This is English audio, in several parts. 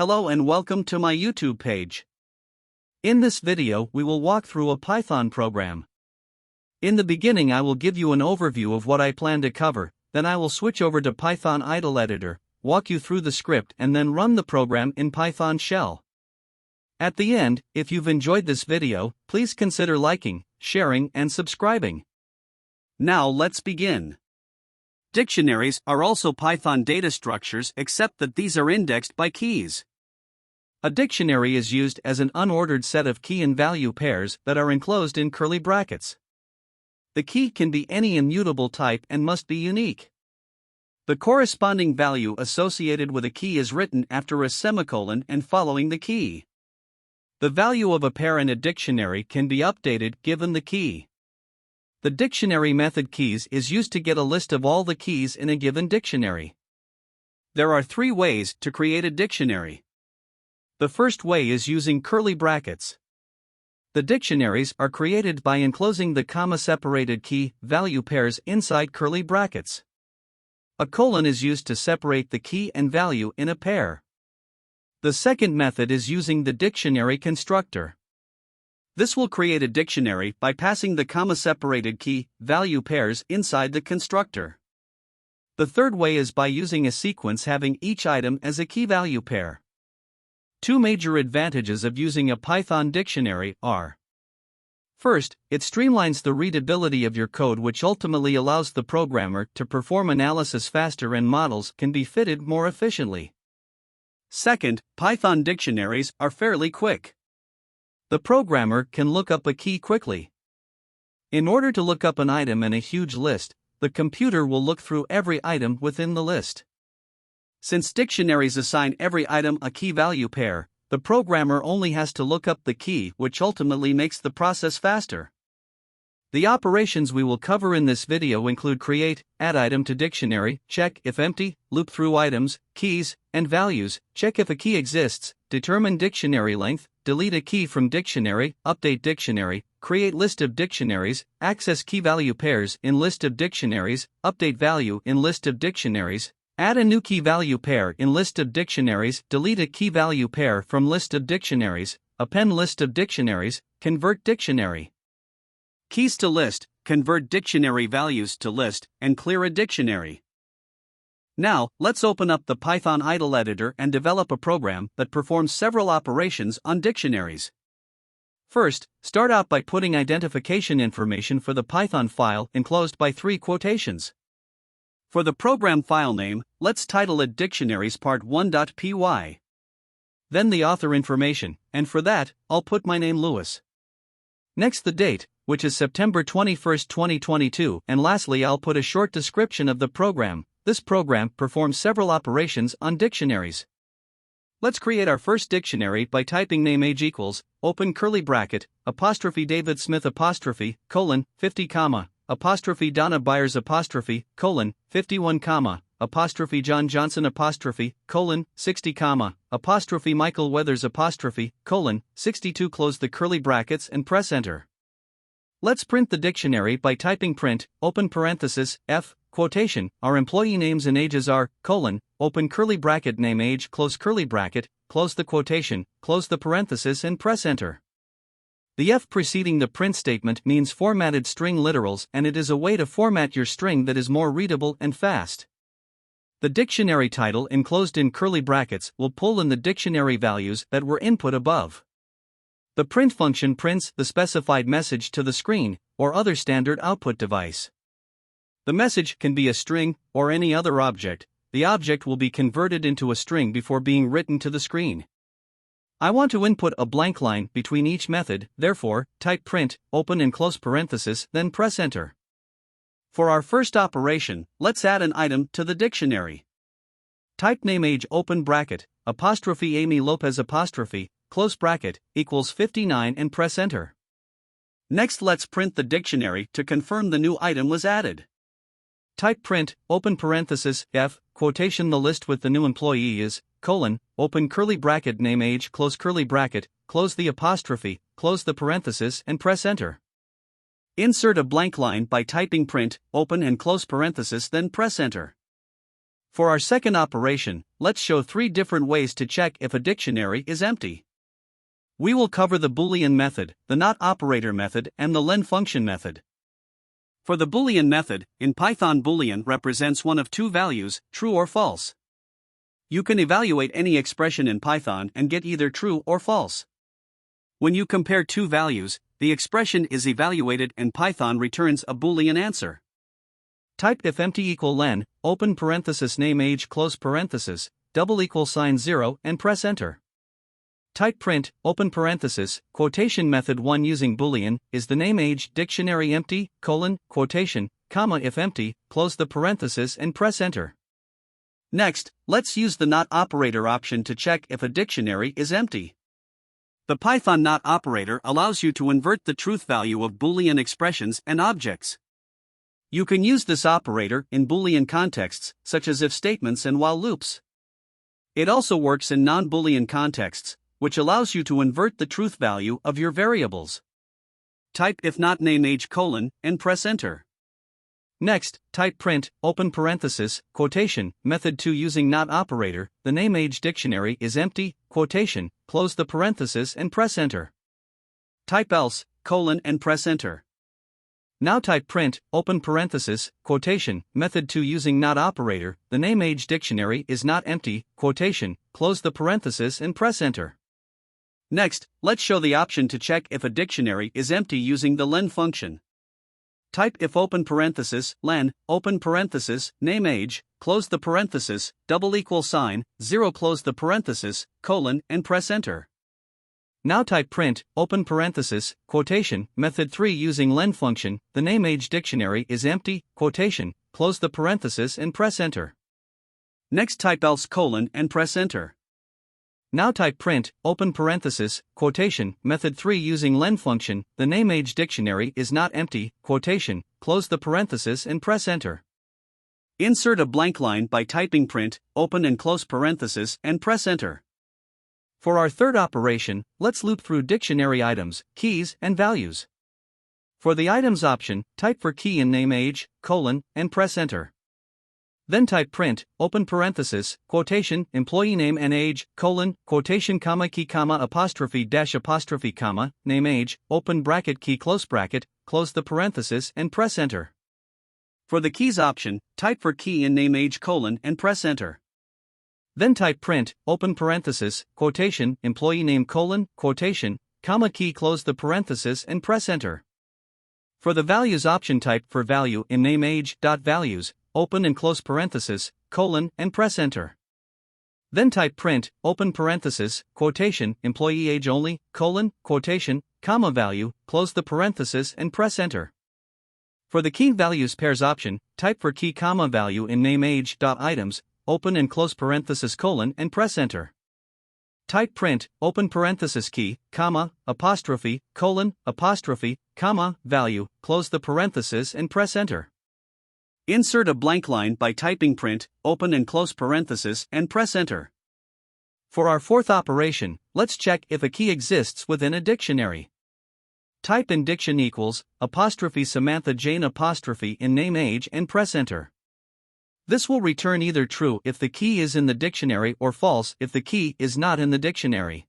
Hello and welcome to my YouTube page. In this video we will walk through a Python program. In the beginning I will give you an overview of what I plan to cover, then I will switch over to Python idle editor, walk you through the script and then run the program in Python shell. At the end, if you've enjoyed this video, please consider liking, sharing and subscribing. Now let's begin. Dictionaries are also Python data structures except that these are indexed by keys. A dictionary is used as an unordered set of key and value pairs that are enclosed in curly brackets. The key can be any immutable type and must be unique. The corresponding value associated with a key is written after a semicolon and following the key. The value of a pair in a dictionary can be updated given the key. The dictionary method keys is used to get a list of all the keys in a given dictionary. There are three ways to create a dictionary. The first way is using curly brackets. The dictionaries are created by enclosing the comma-separated key-value pairs inside curly brackets. A colon is used to separate the key and value in a pair. The second method is using the dictionary constructor. This will create a dictionary by passing the comma-separated key-value pairs inside the constructor. The third way is by using a sequence having each item as a key-value pair. Two major advantages of using a Python dictionary are: first, it streamlines the readability of your code, which ultimately allows the programmer to perform analysis faster and models can be fitted more efficiently. Second, Python dictionaries are fairly quick. The programmer can look up a key quickly. In order to look up an item in a huge list, the computer will look through every item within the list. Since dictionaries assign every item a key-value pair, the programmer only has to look up the key, which ultimately makes the process faster. The operations we will cover in this video include create, add item to dictionary, check if empty, loop through items, keys, and values, check if a key exists, determine dictionary length, delete a key from dictionary, update dictionary, create list of dictionaries, access key-value pairs in list of dictionaries, update value in list of dictionaries, add a new key-value pair in list of dictionaries, delete a key-value pair from list of dictionaries, append list of dictionaries, convert dictionary. Keys to list, convert dictionary values to list, and clear a dictionary. Now, let's open up the Python idle editor and develop a program that performs several operations on dictionaries. First, start out by putting identification information for the Python file enclosed by three quotations. For the program file name, let's title it dictionariespart1.py. Then the author information, and for that, I'll put my name Lewis. Next the date, which is September 21, 2022, and lastly I'll put a short description of the program. This program performs several operations on dictionaries. Let's create our first dictionary by typing name age equals, open curly bracket, apostrophe David Smith apostrophe, colon, 50 comma, apostrophe Donna Byers apostrophe, colon, 51 comma, apostrophe John Johnson apostrophe, colon, 60 comma, apostrophe Michael Weathers apostrophe, colon, 62 close the curly brackets and press enter. Let's print the dictionary by typing print, open parenthesis, F, quotation, our employee names and ages are, colon, open curly bracket name age close curly bracket, close the quotation, close the parenthesis and press enter. The F preceding the print statement means formatted string literals, and it is a way to format your string that is more readable and fast. The dictionary title enclosed in curly brackets will pull in the dictionary values that were input above. The print function prints the specified message to the screen, or other standard output device. The message can be a string, or any other object. The object will be converted into a string before being written to the screen. I want to input a blank line between each method, therefore, type print, open and close parenthesis, then press enter. For our first operation, let's add an item to the dictionary. Type name age open bracket, apostrophe Amy Lopez apostrophe, close bracket, equals 59 and press enter. Next let's print the dictionary to confirm the new item was added. Type print, open parenthesis, F, quotation the list with the new employee is, colon, open curly bracket name age close curly bracket, close the apostrophe, close the parenthesis and press enter. Insert a blank line by typing print, open and close parenthesis then press enter. For our second operation, let's show 3 different ways to check if a dictionary is empty. We will cover the Boolean method, the not operator method, and the len function method. For the Boolean method, in Python, Boolean represents one of 2 values, true or false. You can evaluate any expression in Python and get either true or false. When you compare 2 values, the expression is evaluated and Python returns a Boolean answer. Type if empty equal len, open parenthesis name age close parenthesis, double equal sign 0 and press enter. Type print, open parenthesis, quotation method 1 using Boolean, is the name age dictionary empty, colon, quotation, comma if empty, close the parenthesis and press enter. Next, let's use the not operator option to check if a dictionary is empty. The Python not operator allows you to invert the truth value of Boolean expressions and objects. You can use this operator in Boolean contexts, such as if statements and while loops. It also works in non-Boolean contexts, which allows you to invert the truth value of your variables. Type if not name age colon, and press enter. Next, type print, open parenthesis, quotation, method 2 using not operator, the name age dictionary is empty, quotation, close the parenthesis and press enter. Type else, colon and press enter. Now type print, open parenthesis, quotation, method 2 using not operator, the name age dictionary is not empty, quotation, close the parenthesis and press enter. Next, let's show the option to check if a dictionary is empty using the len function. Type if open parenthesis, len, open parenthesis, name age, close the parenthesis, double equal sign, 0 close the parenthesis, colon, and press enter. Now type print, open parenthesis, quotation, method 3 using len function, the name age dictionary is empty, quotation, close the parenthesis and press enter. Next type else colon and press enter. Now type print, open parenthesis, quotation, method 3 using len function, the name age dictionary is not empty, quotation, close the parenthesis and press enter. Insert a blank line by typing print, open and close parenthesis and press enter. For our third operation, let's loop through dictionary items, keys, and values. For the items option, type for key in name age, colon, and press enter. Then type print, open parenthesis, quotation, employee name and age, colon, quotation comma key comma apostrophe dash apostrophe comma, name age, open bracket key close the parenthesis and press enter. For the keys option, type for key in name age colon and press enter. Then type print, open parenthesis, quotation, employee name colon, quotation, comma key close the parenthesis and press enter. For the values option, type for value in name age dot values, open and close parenthesis, colon, and press enter. Then type print, open parenthesis, quotation, employee age only, colon, quotation, comma value, close the parenthesis and press enter. For the key values pairs option, type for key comma value in name age dot items, open and close parenthesis colon and press enter. Type print, open parenthesis key, comma, apostrophe, colon, apostrophe, comma, value, close the parenthesis and press enter. Insert a blank line by typing print, open and close parenthesis and press enter. For our fourth operation, let's check if a key exists within a dictionary. Type in diction equals, apostrophe Samantha Jane apostrophe in name age and press enter. This will return either true if the key is in the dictionary or false if the key is not in the dictionary.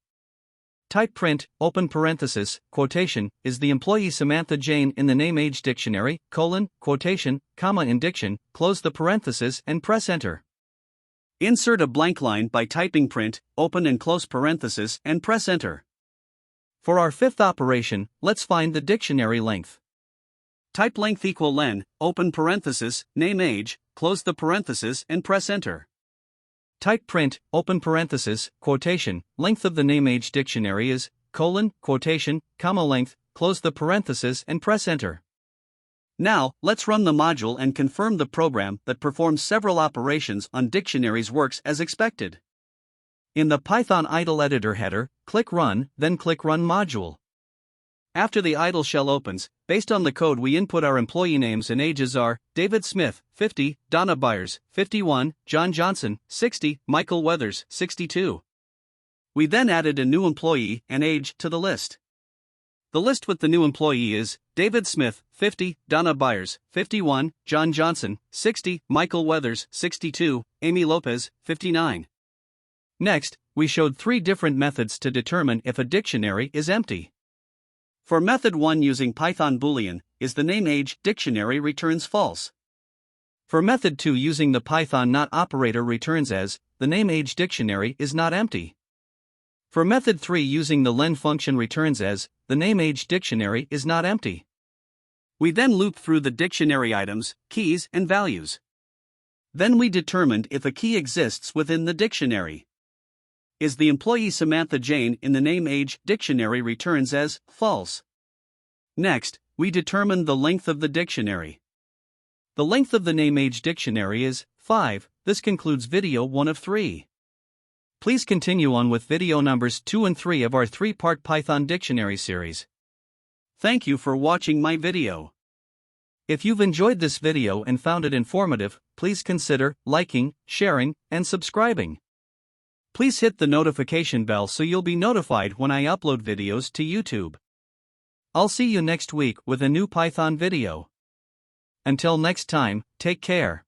Type print, open parenthesis, quotation, is the employee Samantha Jane in the name age dictionary, colon, quotation, comma in diction, close the parenthesis and press enter. Insert a blank line by typing print, open and close parenthesis and press enter. For our fifth operation, let's find the dictionary length. Type length equal len, open parenthesis, name age, close the parenthesis and press enter. Type print, open parenthesis, quotation, length of the name age dictionary is, colon, quotation, comma length, close the parenthesis and press enter. Now, let's run the module and confirm the program that performs several operations on dictionaries works as expected. In the Python idle editor header, click Run, then click Run Module. After the idle shell opens, based on the code we input our employee names and ages are, David Smith, 50, Donna Byers, 51, John Johnson, 60, Michael Weathers, 62. We then added a new employee and age to the list. The list with the new employee is David Smith, 50, Donna Byers, 51, John Johnson, 60, Michael Weathers, 62, Amy Lopez, 59. Next, we showed 3 different methods to determine if a dictionary is empty. For method 1 using Python Boolean, is the name age dictionary returns false. For method 2 using the Python not operator returns as, the name age dictionary is not empty. For method 3 using the len function returns as, the name age dictionary is not empty. We then looped through the dictionary items, keys, and values. Then we determined if a key exists within the dictionary. Is the employee Samantha Jane in the name age dictionary returns as false. Next, we determined the length of the dictionary. The length of the name age dictionary is 5. This concludes video 1 of 3. Please continue on with video numbers 2 and 3 of our 3-part Python Dictionary series. Thank you for watching my video. If you've enjoyed this video and found it informative, please consider liking, sharing, and subscribing. Please hit the notification bell so you'll be notified when I upload videos to YouTube. I'll see you next week with a new Python video. Until next time, take care.